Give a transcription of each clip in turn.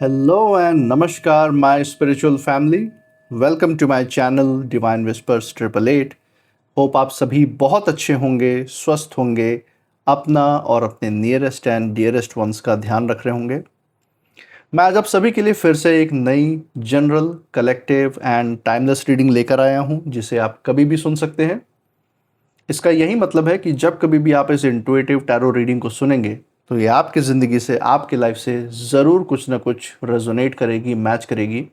Hello and namaskar, my spiritual family. Welcome to my channel Divine Whispers 888. Hope आप सभी बहुत अच्छे होंगे, स्वस्थ होंगे, अपना और अपने नियरेस्ट एंड डियरेस्ट वंस का ध्यान रख रहे होंगे। मैं आज आप सभी के लिए फिर से एक नई general, collective and timeless reading लेकर आया हूँ, जिसे आप कभी भी सुन सकते हैं। इसका यही मतलब है कि जब कभी भी आप इस इंट्यूटिव टैरो रीडिंग को सुनेंगे तो ये आपकी ज़िंदगी से, आपकी लाइफ से ज़रूर कुछ ना कुछ रेजोनेट करेगी, मैच करेगी।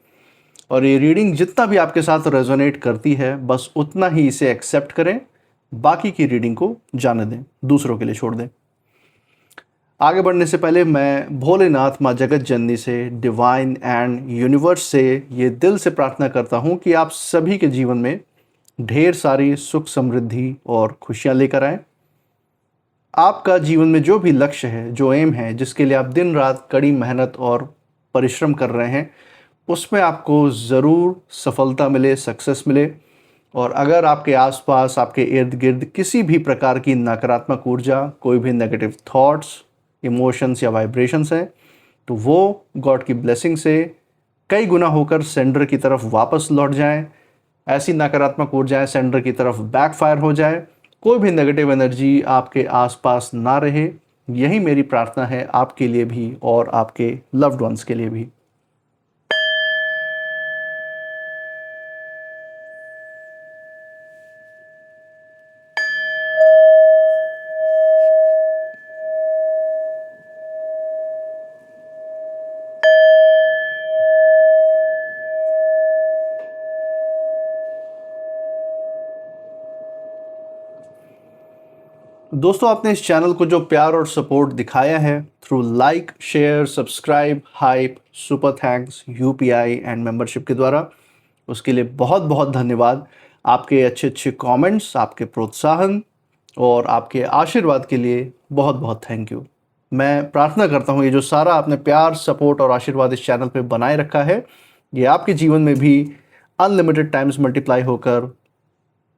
और ये रीडिंग जितना भी आपके साथ रेजोनेट करती है, बस उतना ही इसे एक्सेप्ट करें, बाकी की रीडिंग को जाने दें, दूसरों के लिए छोड़ दें। आगे बढ़ने से पहले मैं भोलेनाथ, माँ जगत जननी से, डिवाइन एंड यूनिवर्स से ये दिल से प्रार्थना करता हूँ कि आप सभी के जीवन में ढेर सारी सुख, समृद्धि और खुशियाँ लेकर आएँ। आपका जीवन में जो भी लक्ष्य है, जो एम है, जिसके लिए आप दिन रात कड़ी मेहनत और परिश्रम कर रहे हैं, उसमें आपको ज़रूर सफलता मिले, सक्सेस मिले। और अगर आपके आसपास, आपके इर्द गिर्द किसी भी प्रकार की नकारात्मक ऊर्जा, कोई भी नेगेटिव थॉट्स, इमोशंस या वाइब्रेशंस हैं, तो वो गॉड की ब्लेसिंग से कई गुना होकर सेंडर की तरफ वापस लौट जाएं। ऐसी नकारात्मक ऊर्जाएं सेंडर की तरफ बैकफायर हो जाए, कोई भी नेगेटिव एनर्जी आपके आसपास ना रहे। यही मेरी प्रार्थना है आपके लिए भी और आपके लव्ड वंस के लिए भी। दोस्तों, आपने इस चैनल को जो प्यार और सपोर्ट दिखाया है through like, share, subscribe, hype, super thanks, UPI and membership के द्वारा, उसके लिए बहुत बहुत धन्यवाद। आपके अच्छे अच्छे कमेंट्स, आपके प्रोत्साहन और आपके आशीर्वाद के लिए बहुत बहुत थैंक यू। मैं प्रार्थना करता हूँ ये जो सारा आपने प्यार, सपोर्ट और आशीर्वाद इस चैनल पे बनाए रखा है, ये आपके जीवन में भी अनलिमिटेड टाइम्स मल्टीप्लाई होकर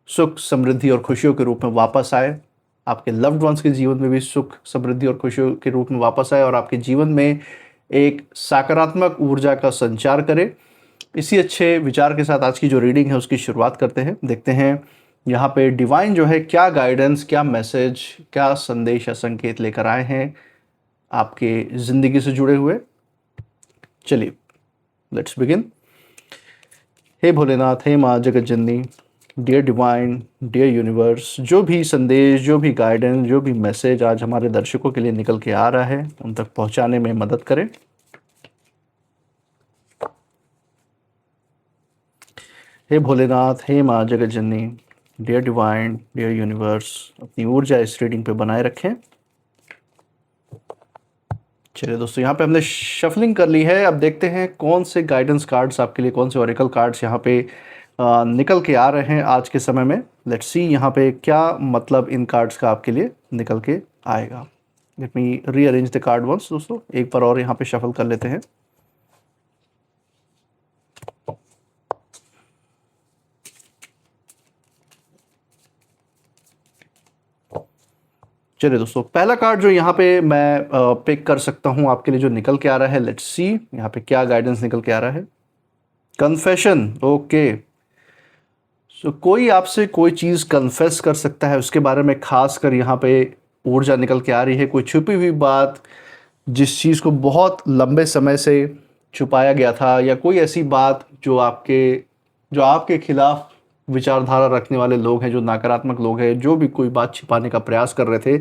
सुख, समृद्धि और खुशियों के रूप में वापस आए। आपके लव्ड वंस के जीवन में भी सुख, समृद्धि और खुशियों के रूप में वापस आए और आपके जीवन में एक सकारात्मक ऊर्जा का संचार करे। इसी अच्छे विचार के साथ आज की जो रीडिंग है उसकी शुरुआत करते हैं। देखते हैं यहाँ पे डिवाइन जो है क्या गाइडेंस, क्या मैसेज, क्या संदेश या संकेत लेकर आए हैं आपके ज़िंदगी से जुड़े हुए। चलिए, लेट्स बिगिन। हे भोलेनाथ, हे माँ जगत जननी, डियर डिवाइन, डियर यूनिवर्स, जो भी संदेश, जो भी गाइडेंस, जो भी मैसेज आज हमारे दर्शकों के लिए निकल के आ रहा है, उन तक पहुंचाने में मदद करें। हे भोलेनाथ, हे माँ जगत जननी, डियर डिवाइन, डियर यूनिवर्स, अपनी ऊर्जा इस रीडिंग पे बनाए रखें। चलिए दोस्तों, यहाँ पे हमने शफलिंग कर ली है। अब देखते हैं कौन से गाइडेंस कार्ड्स आपके लिए, कौन से ओरेकल कार्ड्स यहाँ पे निकल के आ रहे हैं आज के समय में। लेट्स सी यहाँ पे क्या मतलब इन कार्ड्स का आपके लिए निकल के आएगा। Let me rearrange the card once. दोस्तों, एक बार और यहाँ पे शफल कर लेते हैं। चलिए दोस्तों, पहला कार्ड जो यहाँ पे मैं पिक कर सकता हूँ आपके लिए, जो निकल के आ रहा है, लेट्स सी यहाँ पे क्या गाइडेंस निकल के आ रहा है। कन्फेशन। ओके, सो कोई आपसे कोई चीज़ कन्फेस कर सकता है, उसके बारे में खास कर यहाँ पे ऊर्जा निकल के आ रही है। कोई छुपी हुई बात, जिस चीज़ को बहुत लंबे समय से छुपाया गया था, या कोई ऐसी बात जो आपके खिलाफ विचारधारा रखने वाले लोग हैं, जो नकारात्मक लोग हैं, जो भी कोई बात छिपाने का प्रयास कर रहे थे,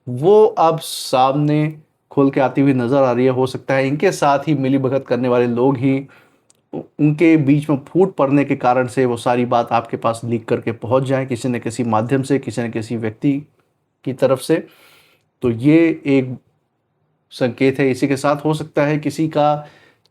वो अब सामने खुल के आती हुई नज़र आ रही है। हो सकता है इनके साथ ही मिली भगत करने वाले लोग ही, उनके बीच में फूट पड़ने के कारण से वो सारी बात आपके पास लीक करके पहुंच जाए, किसी न किसी माध्यम से, किसी न किसी व्यक्ति की तरफ से। तो ये एक संकेत है। इसी के साथ हो सकता है किसी का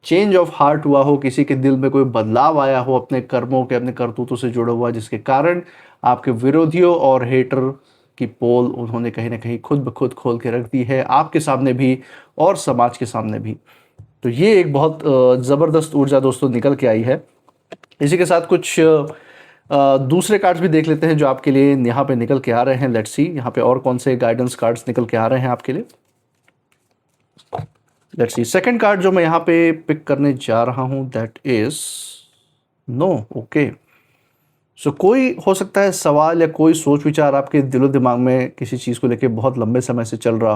चेंज ऑफ हार्ट हुआ हो, किसी के दिल में कोई बदलाव आया हो अपने कर्मों के, अपने करतूतों से जुड़ा हुआ, जिसके कारण आपके विरोधियों और हेटर की पोल उन्होंने कहीं ना कहीं खुद ब खुद खोल के रख दी है, आपके सामने भी और समाज के सामने भी। तो ये एक बहुत ज़बरदस्त ऊर्जा दोस्तों निकल के आई है। इसी के साथ कुछ दूसरे कार्ड्स भी देख लेते हैं जो आपके लिए यहाँ पे निकल के आ रहे हैं। लेट्स सी यहाँ पे और कौन से गाइडेंस कार्ड्स निकल के आ रहे हैं आपके लिए। लेट्स सी सेकंड कार्ड जो मैं यहाँ पे पिक करने जा रहा हूँ, दैट इज नो। ओके, सो कोई हो सकता है सवाल या कोई सोच विचार आपके दिलो दिमाग में किसी चीज़ को लेके बहुत लंबे समय से चल रहा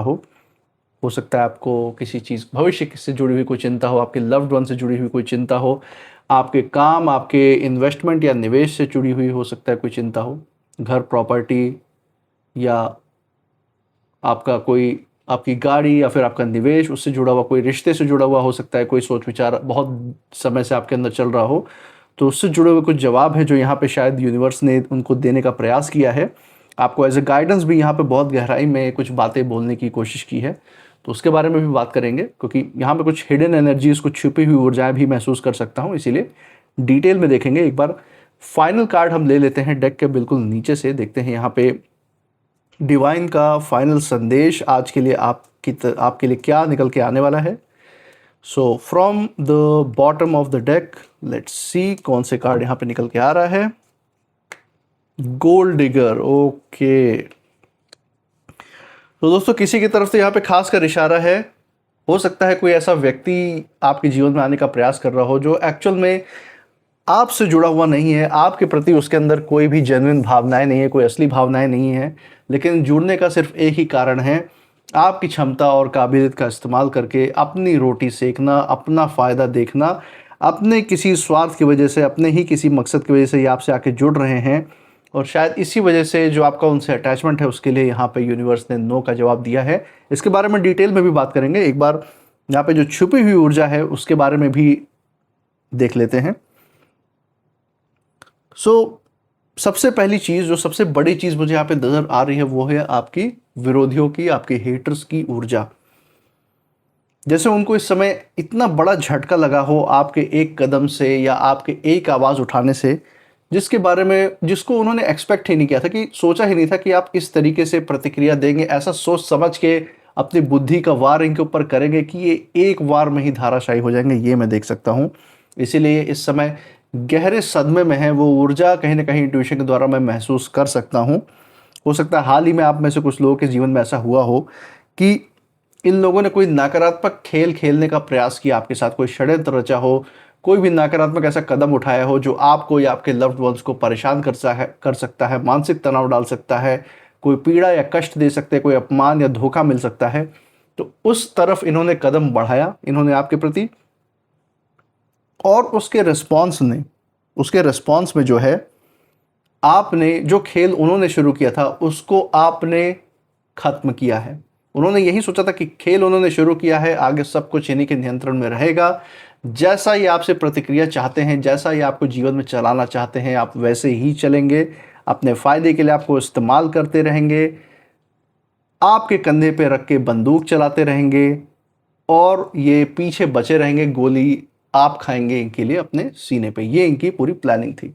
हो सकता है आपको किसी चीज़ भविष्य से जुड़ी हुई कोई चिंता हो, आपके लव्ड वन से जुड़ी हुई कोई चिंता हो, आपके काम, आपके इन्वेस्टमेंट या निवेश से जुड़ी हुई हो सकता है कोई चिंता हो, घर, प्रॉपर्टी, या आपका कोई आपकी गाड़ी या फिर आपका निवेश, उससे जुड़ा हुआ कोई रिश्ते से जुड़ा हुआ हो सकता है कोई सोच विचार बहुत समय से आपके अंदर चल रहा हो। तो उससे जुड़े हुए कुछ जवाब है जो यहाँ पे शायद यूनिवर्स ने उनको देने का प्रयास किया है। आपको एज ए गाइडेंस भी यहाँ पे बहुत गहराई में कुछ बातें बोलने की कोशिश की है, तो उसके बारे में भी बात करेंगे, क्योंकि यहाँ पे कुछ हिडन एनर्जीज, कुछ छुपी हुई ऊर्जाएं भी महसूस कर सकता हूँ, इसीलिए डिटेल में देखेंगे। एक बार फाइनल कार्ड हम ले लेते हैं डेक के बिल्कुल नीचे से, देखते हैं यहाँ पे डिवाइन का फाइनल संदेश आज के लिए आपके लिए क्या निकल के आने वाला है। So from the bottom of the deck let's see कौन से कार्ड यहाँ पे निकल के आ रहा है। Gold digger, okay. तो दोस्तों किसी की तरफ से यहाँ पे खास कर इशारा है, हो सकता है कोई ऐसा व्यक्ति आपके जीवन में आने का प्रयास कर रहा हो जो एक्चुअल में आपसे जुड़ा हुआ नहीं है, आपके प्रति उसके अंदर कोई भी जेन्युइन भावनाएं नहीं है, कोई असली भावनाएं नहीं है, लेकिन जुड़ने का सिर्फ एक ही कारण है, आपकी क्षमता और काबिलियत का इस्तेमाल करके अपनी रोटी सेकना, अपना फ़ायदा देखना, अपने किसी स्वार्थ की वजह से, अपने ही किसी मकसद की वजह से ये आपसे आके जुड़ रहे हैं, और शायद इसी वजह से जो आपका उनसे अटैचमेंट है उसके लिए यहाँ पे यूनिवर्स ने नो का जवाब दिया है। इसके बारे में डिटेल में भी बात करेंगे। एक बार यहाँ पे जो छुपी हुई ऊर्जा है उसके बारे में भी देख लेते हैं। सबसे पहली चीज़, जो सबसे बड़ी चीज़ मुझे यहाँ पे नज़र आ रही है वो है आपकी विरोधियों की, आपके हेटर्स की ऊर्जा। जैसे उनको इस समय इतना बड़ा झटका लगा हो आपके एक कदम से या आपके एक आवाज़ उठाने से, जिसको उन्होंने एक्सपेक्ट ही नहीं किया था, कि सोचा ही नहीं था कि आप इस तरीके से प्रतिक्रिया देंगे, ऐसा सोच समझ के अपनी बुद्धि का वार इनके ऊपर करेंगे कि ये एक वार में ही धाराशायी हो जाएंगे, ये मैं देख सकता हूँ। इसीलिए इस समय गहरे सदमे में है वो ऊर्जा, कहीं ना कहीं इंट्यूशन के द्वारा मैं महसूस कर सकता हूँ। हो सकता है हाल ही में आप में से कुछ लोगों के जीवन में ऐसा हुआ हो कि इन लोगों ने कोई नकारात्मक खेल खेलने का प्रयास किया आपके साथ, कोई षड्यंत्र रचा हो, कोई भी नकारात्मक ऐसा कदम उठाया हो जो आपको या आपके लव्ड वंस को परेशान कर सकता है, मानसिक तनाव डाल सकता है, कोई पीड़ा या कष्ट दे सकते हैं, कोई अपमान या धोखा मिल सकता है। तो उस तरफ इन्होंने कदम बढ़ाया, इन्होंने आपके प्रति, और उसके रिस्पॉन्स में जो है, आपने जो खेल उन्होंने शुरू किया था उसको आपने खत्म किया है। उन्होंने यही सोचा था कि खेल उन्होंने शुरू किया है, आगे सब कुछ इन्हीं के नियंत्रण में रहेगा, जैसा ये आपसे प्रतिक्रिया चाहते हैं, जैसा ये आपको जीवन में चलाना चाहते हैं, आप वैसे ही चलेंगे, अपने फ़ायदे के लिए आपको इस्तेमाल करते रहेंगे, आपके कंधे पे रख के बंदूक चलाते रहेंगे, और ये पीछे बचे रहेंगे, गोली आप खाएंगे इनके लिए अपने सीने पे। ये इनकी पूरी प्लानिंग थी।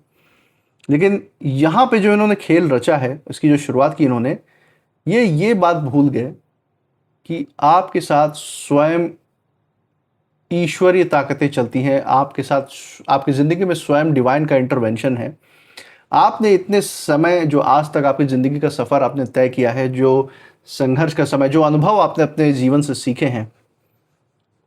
लेकिन यहाँ पे जो इन्होंने खेल रचा है, इसकी जो शुरुआत की इन्होंने, ये बात भूल गए कि आपके साथ स्वयं ईश्वरीय ताकतें चलती हैं, आपके साथ, आपकी ज़िंदगी में स्वयं डिवाइन का इंटरवेंशन है। आपने इतने समय, जो आज तक आपकी ज़िंदगी का सफ़र आपने तय किया है, जो संघर्ष का समय, जो अनुभव आपने अपने जीवन से सीखे हैं,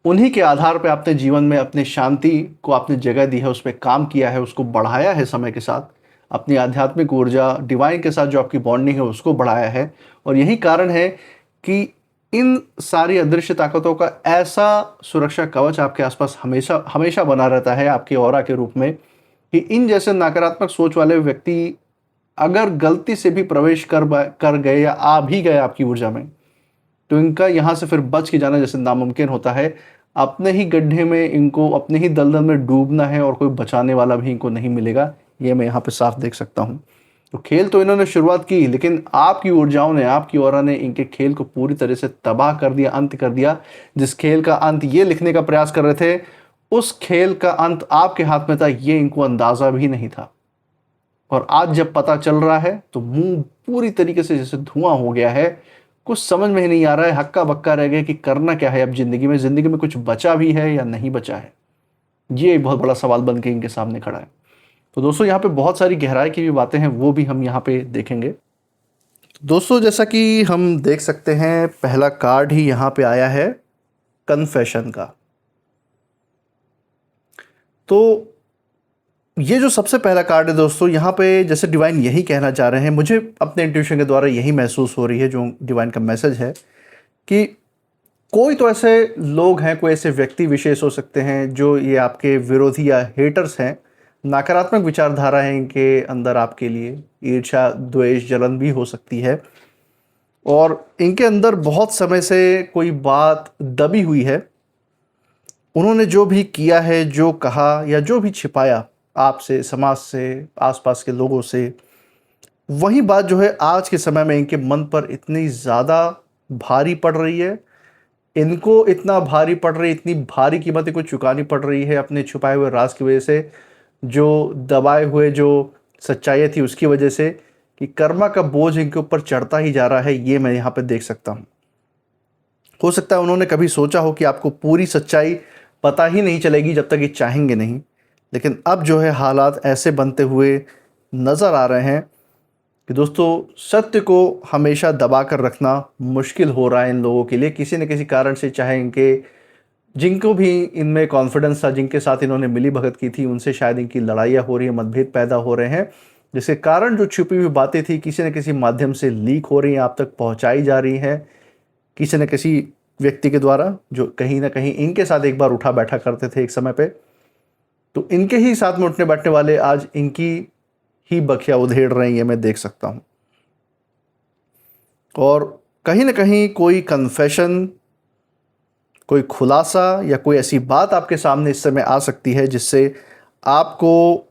उन्हीं के आधार पे आपने जीवन में अपने शांति को आपने जगह दी है, उस पर काम किया है, उसको बढ़ाया है समय के साथ, अपनी आध्यात्मिक ऊर्जा, डिवाइन के साथ जो आपकी बॉन्डिंग है उसको बढ़ाया है। और यही कारण है कि इन सारी अदृश्य ताकतों का ऐसा सुरक्षा कवच आपके आसपास हमेशा हमेशा बना रहता है, आपके ऑरा के रूप में, कि इन जैसे नकारात्मक सोच वाले व्यक्ति अगर गलती से भी प्रवेश कर गए या आ भी गए आपकी ऊर्जा में, तो इनका यहाँ से फिर बच के जाना जैसे नामुमकिन होता है। अपने ही गड्ढे में इनको, अपने ही दलदल में डूबना है, और कोई बचाने वाला भी इनको नहीं मिलेगा, ये मैं यहाँ पे साफ देख सकता हूँ। तो खेल तो इन्होंने शुरुआत की, लेकिन आपकी ऊर्जाओं ने, आपकी ऑरा ने इनके खेल को पूरी तरह से तबाह कर दिया, अंत कर दिया। जिस खेल का अंत ये लिखने का प्रयास कर रहे थे, उस खेल का अंत आपके हाथ में था, ये इनको अंदाज़ा भी नहीं था। और आज जब पता चल रहा है तो मुंह पूरी तरीके से जैसे धुआं हो गया है, कुछ समझ में ही नहीं आ रहा है, हक्का बक्का रह गया कि करना क्या है अब ज़िंदगी में कुछ बचा भी है या नहीं बचा है। ये एक बहुत बड़ा सवाल बन के इनके सामने खड़ा है। तो दोस्तों यहाँ पे बहुत सारी गहराई की भी बातें हैं, वो भी हम यहाँ पे देखेंगे। दोस्तों जैसा कि हम देख सकते हैं, पहला कार्ड ही यहाँ पे आया है, कन्फेशन का। तो ये जो सबसे पहला कार्ड है दोस्तों, यहाँ पे जैसे डिवाइन यही कहना चाह रहे हैं, मुझे अपने इंट्यूशन के द्वारा यही महसूस हो रही है, जो डिवाइन का मैसेज है कि कोई तो ऐसे लोग हैं, कोई ऐसे व्यक्ति विशेष हो सकते हैं जो ये आपके विरोधी या हेटर्स हैं, नकारात्मक विचारधारा है इनके अंदर आपके लिए, ईर्ष्या, द्वेष, जलन भी हो सकती है, और इनके अंदर बहुत समय से कोई बात दबी हुई है। उन्होंने जो भी किया है, जो कहा या जो भी छिपाया आपसे, समाज से, आसपास के लोगों से, वही बात जो है आज के समय में इनके मन पर इतनी ज़्यादा भारी पड़ रही है, इनको इतना भारी पड़ रही है, इतनी भारी कीमत इनको चुकानी पड़ रही है अपने छुपाए हुए राज की वजह से, जो दबाए हुए जो सच्चाई थी उसकी वजह से, कि कर्मा का बोझ इनके ऊपर चढ़ता ही जा रहा है। ये मैं यहाँ पे देख सकता हूँ। हो सकता है उन्होंने कभी सोचा हो कि आपको पूरी सच्चाई पता ही नहीं चलेगी जब तक ये चाहेंगे नहीं, लेकिन अब जो है हालात ऐसे बनते हुए नज़र आ रहे हैं कि दोस्तों सत्य को हमेशा दबा कर रखना मुश्किल हो रहा है इन लोगों के लिए, किसी न किसी कारण से। चाहे इनके जिनको भी इनमें कॉन्फिडेंस था, जिनके साथ इन्होंने मिली भगत की थी, उनसे शायद इनकी लड़ाइयाँ हो रही हैं, मतभेद पैदा हो रहे हैं, जिसके कारण जो छुपी हुई बातें थी किसी न किसी माध्यम से लीक हो रही हैं, आप तक पहुँचाई जा रही हैं किसी न किसी व्यक्ति के द्वारा, जो कहीं ना कहीं इनके साथ एक बार उठा बैठा करते थे एक समय पे। तो इनके ही साथ में उठने बैठने वाले आज इनकी ही बखिया उधेड़ रहे हैं, ये मैं देख सकता हूँ। और कहीं ना कहीं कोई कन्फेशन, कोई खुलासा या कोई ऐसी बात आपके सामने इस समय आ सकती है जिससे आपको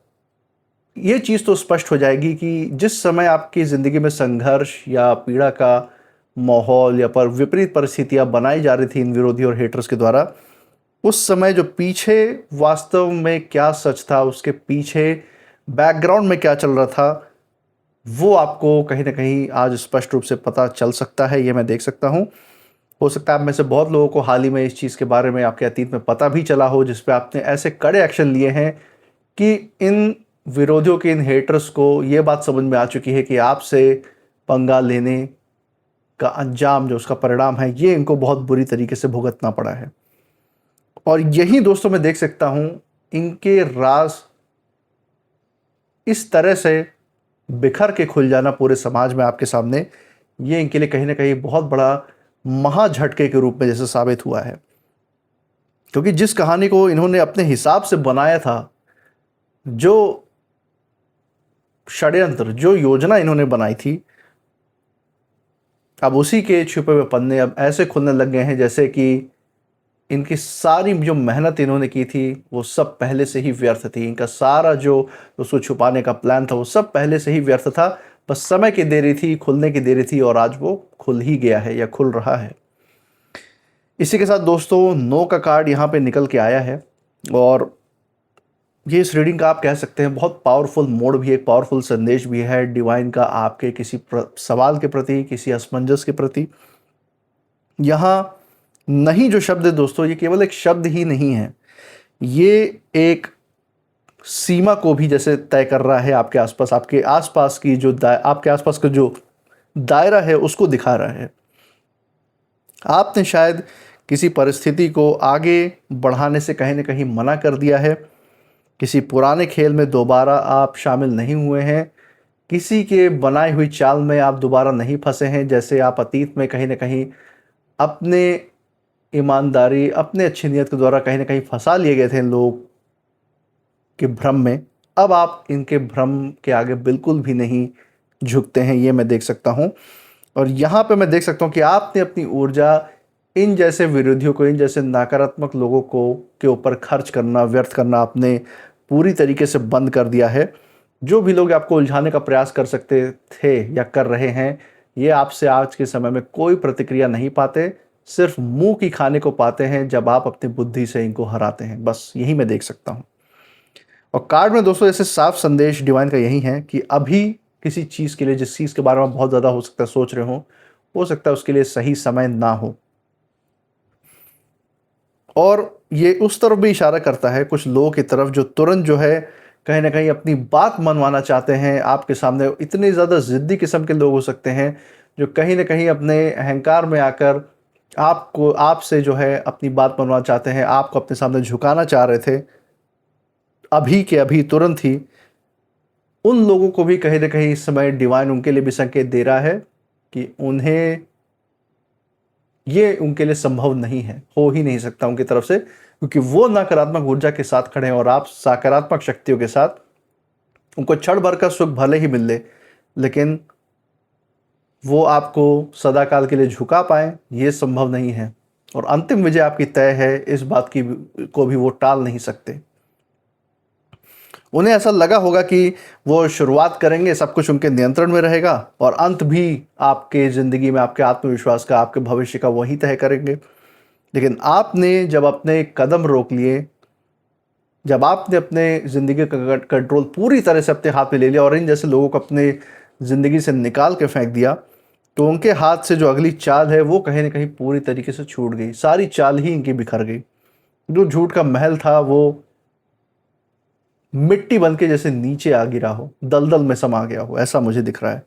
ये चीज़ तो स्पष्ट हो जाएगी कि जिस समय आपकी ज़िंदगी में संघर्ष या पीड़ा का माहौल या पर विपरीत परिस्थितियां बनाई जा रही थी इन विरोधी और हेटर्स के द्वारा, उस समय जो पीछे वास्तव में क्या सच था, उसके पीछे बैकग्राउंड में क्या चल रहा था, वो आपको कहीं ना कहीं आज स्पष्ट रूप से पता चल सकता है, ये मैं देख सकता हूँ। हो सकता है आप में से बहुत लोगों को हाल ही में इस चीज़ के बारे में आपके अतीत में पता भी चला हो, जिस पे आपने ऐसे कड़े एक्शन लिए हैं कि इन विरोधियों के, इन हेटर्स को ये बात समझ में आ चुकी है कि आपसे पंगा लेने का अंजाम, जो उसका परिणाम है, ये इनको बहुत बुरी तरीके से भुगतना पड़ा है। और यही दोस्तों मैं देख सकता हूं इनके राज इस तरह से बिखर के खुल जाना पूरे समाज में आपके सामने, ये इनके लिए कहीं ना कहीं बहुत बड़ा महाझटके के रूप में जैसे साबित हुआ है। क्योंकि जिस कहानी को इन्होंने अपने हिसाब से बनाया था, जो षड्यंत्र, जो योजना इन्होंने बनाई थी, अब उसी के छुपे हुए पन्ने अब ऐसे खुलने लग गए हैं जैसे कि इनकी सारी जो मेहनत इन्होंने की थी वो सब पहले से ही व्यर्थ थी। इनका सारा जो उसको छुपाने का प्लान था वो सब पहले से ही व्यर्थ था, बस समय की देरी थी, खुलने की देरी थी, और आज वो खुल ही गया है या खुल रहा है। इसी के साथ दोस्तों 9 का कार्ड यहाँ पे निकल के आया है, और ये इस रीडिंग का आप कह सकते हैं बहुत पावरफुल मोड भी है, एक पावरफुल संदेश भी है डिवाइन का आपके किसी सवाल के प्रति, किसी असमंजस के प्रति। यहाँ नहीं जो शब्द है दोस्तों, ये केवल एक शब्द ही नहीं है, ये एक सीमा को भी जैसे तय कर रहा है आपके आसपास, आपके आसपास की जो आपके आसपास का जो दायरा है उसको दिखा रहा है। आपने शायद किसी परिस्थिति को आगे बढ़ाने से कहीं ना कहीं मना कर दिया है, किसी पुराने खेल में दोबारा आप शामिल नहीं हुए हैं, किसी के बनाई हुई चाल में आप दोबारा नहीं फंसे हैं, जैसे आप अतीत में कहीं ना कहीं अपने ईमानदारी, अपने अच्छी नियत के द्वारा कहीं ना कहीं फंसा लिए गए थे इन लोगों के भ्रम में। अब आप इनके भ्रम के आगे बिल्कुल भी नहीं झुकते हैं, ये मैं देख सकता हूँ। और यहाँ पे मैं देख सकता हूँ कि आपने अपनी ऊर्जा इन जैसे विरोधियों को, इन जैसे नकारात्मक लोगों को के ऊपर खर्च करना, व्यर्थ करना आपने पूरी तरीके से बंद कर दिया है। जो भी लोग आपको उलझाने का प्रयास कर सकते थे या कर रहे हैं, ये आपसे आज के समय में कोई प्रतिक्रिया नहीं पाते, सिर्फ मुंह की खाने को पाते हैं जब आप अपनी बुद्धि से इनको हराते हैं। बस यही मैं देख सकता हूँ। और कार्ड में दोस्तों ऐसे साफ संदेश डिवाइन का यही है कि अभी किसी चीज़ के लिए, जिस चीज़ के बारे में बहुत ज़्यादा हो सकता है सोच रहे हो सकता है उसके लिए सही समय ना हो। और ये उस तरफ भी इशारा करता है कुछ लोगों की तरफ जो तुरंत जो है कहीं ना कहीं अपनी बात मनवाना चाहते हैं आपके सामने। इतने ज़्यादा ज़िद्दी किस्म के लोग हो सकते हैं जो कहीं ना कहीं अपने अहंकार में आकर आपको आपसे जो है अपनी बात मनवाना चाहते हैं, आपको अपने सामने झुकाना चाह रहे थे, अभी के अभी तुरंत ही उन लोगों को भी कहीं ना कहीं इस समय डिवाइन उनके लिए भी संकेत दे रहा है कि उन्हें ये उनके लिए संभव नहीं है, हो ही नहीं सकता उनकी तरफ से, क्योंकि वो नकारात्मक ऊर्जा के साथ खड़े हैं और आप सकारात्मक शक्तियों के साथ। उनको क्षण भर का सुख भले ही मिल ले, लेकिन वो आपको सदाकाल के लिए झुका पाए ये संभव नहीं है। और अंतिम विजय आपकी तय है, इस बात की को भी वो टाल नहीं सकते। उन्हें ऐसा लगा होगा कि वो शुरुआत करेंगे, सब कुछ उनके नियंत्रण में रहेगा, और अंत भी आपके ज़िंदगी में आपके आत्मविश्वास का, आपके भविष्य का वही तय करेंगे। लेकिन आपने जब अपने कदम रोक लिए, जब आपने अपने ज़िंदगी का कंट्रोल पूरी तरह से अपने हाथ में ले लिया और इन जैसे लोगों को अपने ज़िंदगी से निकाल के फेंक दिया, तो उनके हाथ से जो अगली चाल है वो कहीं ना कहीं पूरी तरीके से छूट गई। सारी चाल ही इनकी बिखर गई। जो झूठ का महल था वो मिट्टी बन के जैसे नीचे आ गिरा हो, दलदल में समा गया हो, ऐसा मुझे दिख रहा है।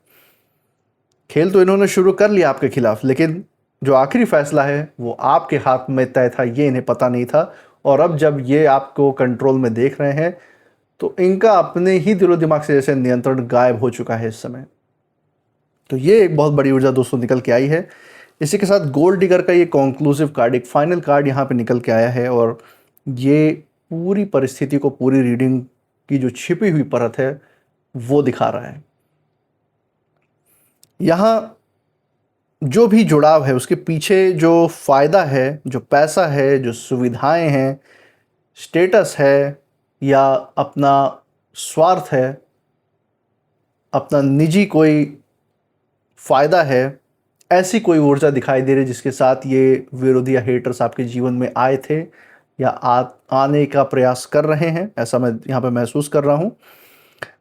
खेल तो इन्होंने शुरू कर लिया आपके खिलाफ, लेकिन जो आखिरी फैसला है वो आपके हाथ में तय था, ये इन्हें पता नहीं था। और अब जब ये आपको कंट्रोल में देख रहे हैं तो इनका अपने ही दिलो दिमाग से जैसे नियंत्रण गायब हो चुका है इस समय। तो ये एक बहुत बड़ी ऊर्जा दोस्तों निकल के आई है। इसी के साथ गोल्ड डिगर का ये कॉन्क्लूसिव कार्ड, एक फाइनल कार्ड यहाँ पे निकल के आया है, और ये पूरी परिस्थिति को, पूरी रीडिंग की जो छिपी हुई परत है वो दिखा रहा है। यहाँ जो भी जुड़ाव है उसके पीछे जो फायदा है, जो पैसा है, जो सुविधाएं हैं, स्टेटस है, या अपना स्वार्थ है, अपना निजी कोई फायदा है, ऐसी कोई ऊर्जा दिखाई दे रही जिसके साथ ये विरोधी या हेटर्स आपके जीवन में आए थे या आने का प्रयास कर रहे हैं, ऐसा मैं यहाँ पे महसूस कर रहा हूँ।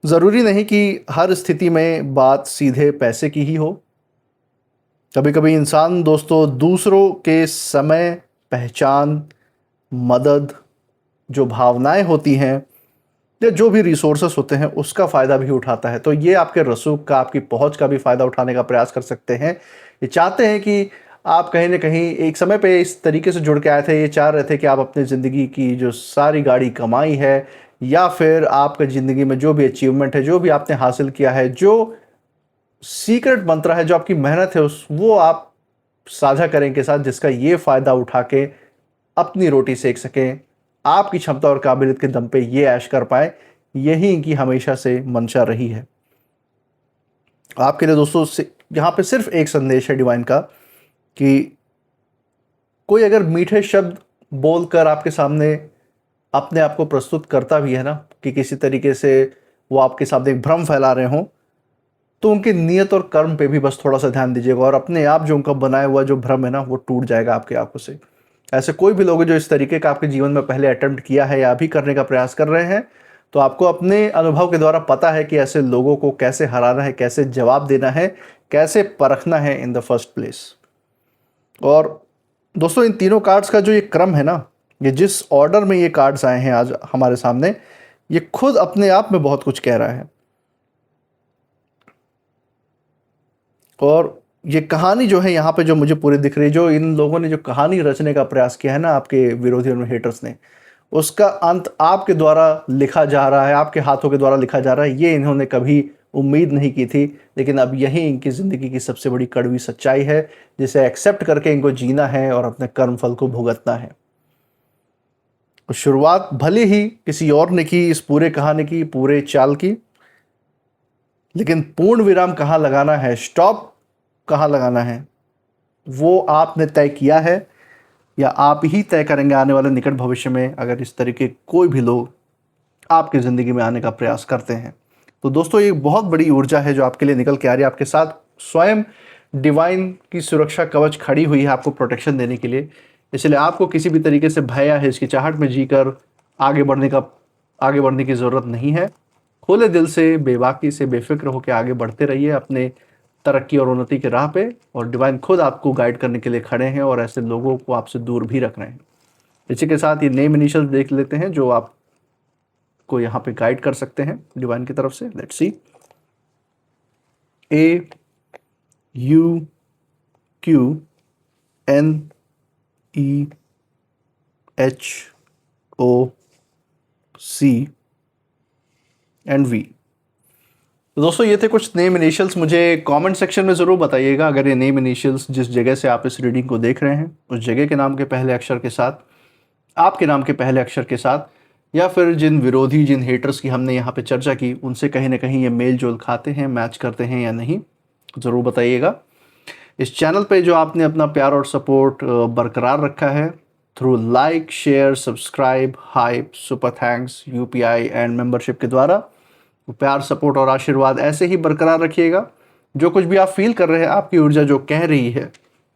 ज़रूरी नहीं कि हर स्थिति में बात सीधे पैसे की ही हो। कभी कभी इंसान दोस्तों दूसरों के समय, पहचान, मदद, जो भावनाएं होती हैं या जो भी रिसोर्सेस होते हैं उसका फ़ायदा भी उठाता है। तो ये आपके रसूख का, आपकी पहुंच का भी फ़ायदा उठाने का प्रयास कर सकते हैं। ये चाहते हैं कि आप कहीं ना कहीं एक समय पे इस तरीके से जुड़ के आए थे, ये चाह रहे थे कि आप अपनी ज़िंदगी की जो सारी गाड़ी कमाई है या फिर आपकी ज़िंदगी में जो भी अचीवमेंट है, जो भी आपने हासिल किया है, जो सीक्रेट मंत्र है, जो आपकी मेहनत है, उस वो आप साझा करें इनके साथ, जिसका ये फ़ायदा उठा के अपनी रोटी सेक सकें, आपकी क्षमता और काबिलियत के दम पे ये ऐश कर पाए। यही इनकी हमेशा से मंशा रही है। आपके लिए दोस्तों यहाँ पे सिर्फ एक संदेश है डिवाइन का कि कोई अगर मीठे शब्द बोलकर आपके सामने अपने आप को प्रस्तुत करता भी है ना, कि किसी तरीके से वो आपके सामने एक भ्रम फैला रहे हों, तो उनकी नीयत और कर्म पे भी बस थोड़ा सा ध्यान दीजिएगा, और अपने आप जो उनका बनाया हुआ जो भ्रम है ना वो टूट जाएगा आपके आंखों से। ऐसे कोई भी लोग जो इस तरीके का आपके जीवन में पहले अटेम्प्ट किया है या अभी करने का प्रयास कर रहे हैं, तो आपको अपने अनुभव के द्वारा पता है कि ऐसे लोगों को कैसे हराना है, कैसे जवाब देना है, कैसे परखना है इन द फर्स्ट प्लेस। और दोस्तों इन तीनों कार्ड्स का जो ये क्रम है ना, ये जिस ऑर्डर में ये कार्ड्स आए हैं आज हमारे सामने, ये खुद अपने आप में बहुत कुछ कह रहा है। और ये कहानी जो है यहाँ पे जो मुझे पूरी दिख रही है, जो इन लोगों ने जो कहानी रचने का प्रयास किया है ना आपके विरोधियों और हेटर्स ने, उसका अंत आपके द्वारा लिखा जा रहा है, आपके हाथों के द्वारा लिखा जा रहा है। ये इन्होंने कभी उम्मीद नहीं की थी, लेकिन अब यही इनकी ज़िंदगी की सबसे बड़ी कड़वी सच्चाई है, जिसे एक्सेप्ट करके इनको जीना है और अपने कर्म फल को भुगतना है। तो शुरुआत भले ही किसी और ने की इस पूरे कहानी की, पूरे चाल की, लेकिन पूर्ण विराम कहाँ लगाना है, स्टॉप कहाँ लगाना है, वो आपने तय किया है या आप ही तय करेंगे आने वाले निकट भविष्य में, अगर इस तरीके कोई भी लोग आपकी ज़िंदगी में आने का प्रयास करते हैं। तो दोस्तों ये बहुत बड़ी ऊर्जा है जो आपके लिए निकल के आ रही है। आपके साथ स्वयं डिवाइन की सुरक्षा कवच खड़ी हुई है आपको प्रोटेक्शन देने के लिए। इसलिए आपको किसी भी तरीके से भय या हिचकिचाहट में जीकर आगे बढ़ने की ज़रूरत नहीं है। खुले दिल से, बेबाकी से, बेफिक्र होकर आगे बढ़ते रहिए अपने तरक्की और उन्नति के राह पे, और डिवाइन खुद आपको गाइड करने के लिए खड़े हैं और ऐसे लोगों को आपसे दूर भी रख रहे हैं। इसी के साथ ये नेम इनिशियल देख लेते हैं जो आपको यहाँ पे गाइड कर सकते हैं डिवाइन की तरफ से। Let's see. A U Q N and V। तो दोस्तों ये थे कुछ नेम इनिशियल्स। मुझे कमेंट सेक्शन में ज़रूर बताइएगा अगर ये नेम इनिशियल्स जिस जगह से आप इस रीडिंग को देख रहे हैं उस जगह के नाम के पहले अक्षर के साथ, आपके नाम के पहले अक्षर के साथ, या फिर जिन विरोधी, जिन हेटर्स की हमने यहाँ पे चर्चा की उनसे कहीं ना कहीं ये मेल जोल खाते हैं, मैच करते हैं या नहीं, ज़रूर बताइएगा। इस चैनल पे जो आपने अपना प्यार और सपोर्ट बरकरार रखा है through like, share, subscribe, hype, super thanks, UPI and membership के द्वारा, वो प्यार, सपोर्ट और आशीर्वाद ऐसे ही बरकरार रखिएगा। जो कुछ भी आप फील कर रहे हैं, आपकी ऊर्जा जो कह रही है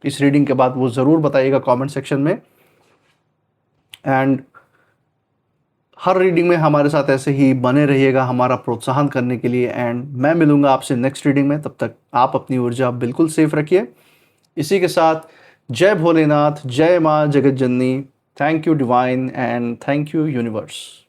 इस रीडिंग के बाद, वो ज़रूर बताइएगा कमेंट सेक्शन में। एंड हर रीडिंग में हमारे साथ ऐसे ही बने रहिएगा हमारा प्रोत्साहन करने के लिए। एंड मैं मिलूंगा आपसे नेक्स्ट रीडिंग में, तब तक आप अपनी ऊर्जा बिल्कुल सेफ रखिए। इसी के साथ जय भोलेनाथ, जय माँ जगत जननी। Thank you divine and thank you universe.